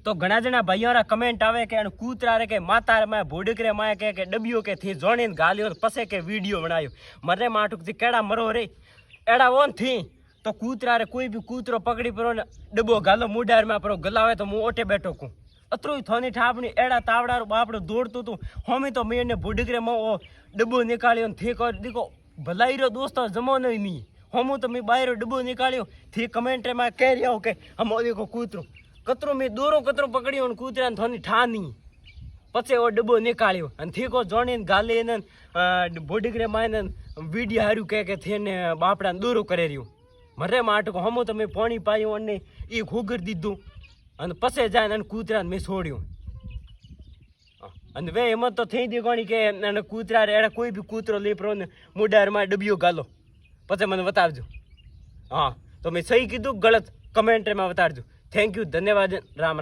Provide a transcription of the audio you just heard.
તો ઘણા જણા ભાઈઓના કમેન્ટ આવે કે કૂતરા રે કે માતા માં ભોડકરે માં કે ડબ્યો કે થી જોણીને ગાલ્યો પછી કે વિડીયો બનાવ્યો મરે માટુકથી કેડા મરો રે એડા ઓન થી તો કૂતરા રે કોઈ બી કૂતરો પકડી પરો ને ડબ્બો ગાલો મુડારમાં પરો ગલાવે તો હું ઓટે બેઠો કું અતરું થોની ઠાપણી એડા તાવડારું બાપડું દોડતું હતું હોમી તો મેં એને ભોડકરે માં ડબ્બો નીકાળ્યો ને થી કહી દીકો ભલાઈ રહ્યો દોસ્તો જમો નહીં મી હોમું તો મેં બાયરો ડબ્બો નીકાળ્યો થી કમેન્ટમાં કહી રહ્યો કે હમો દેખો કૂતરો કતરો મેં દોરો કતરો પકડ્યો ને કૂતરાને થોની ઠાની પછી એવો ડબ્બો નીકાળ્યો અને થીકો જોણીને ગાલે એને ભોડકરે માં વિડીયો હાર્યું કે થઈને બાપડાને દોરો કરી રહ્યું મરે માટકો હમો તમે પાણી પાયું અને એ ઘૂગર દીધું અને પછી જાય અને કૂતરાને મેં છોડ્યું અને વે એમાં તો થઈ દી કોણી કે કૂતરા એડા કોઈ બી કૂતરો લેપરો ને મુડારમાં ડબ્યો ગાલો પછી મને બતાવજો હા તો મેં સહી કીધું ગલત કમેન્ટમાં બતાડજો થેન્ક યુ ધન્યવાદ રામ રામ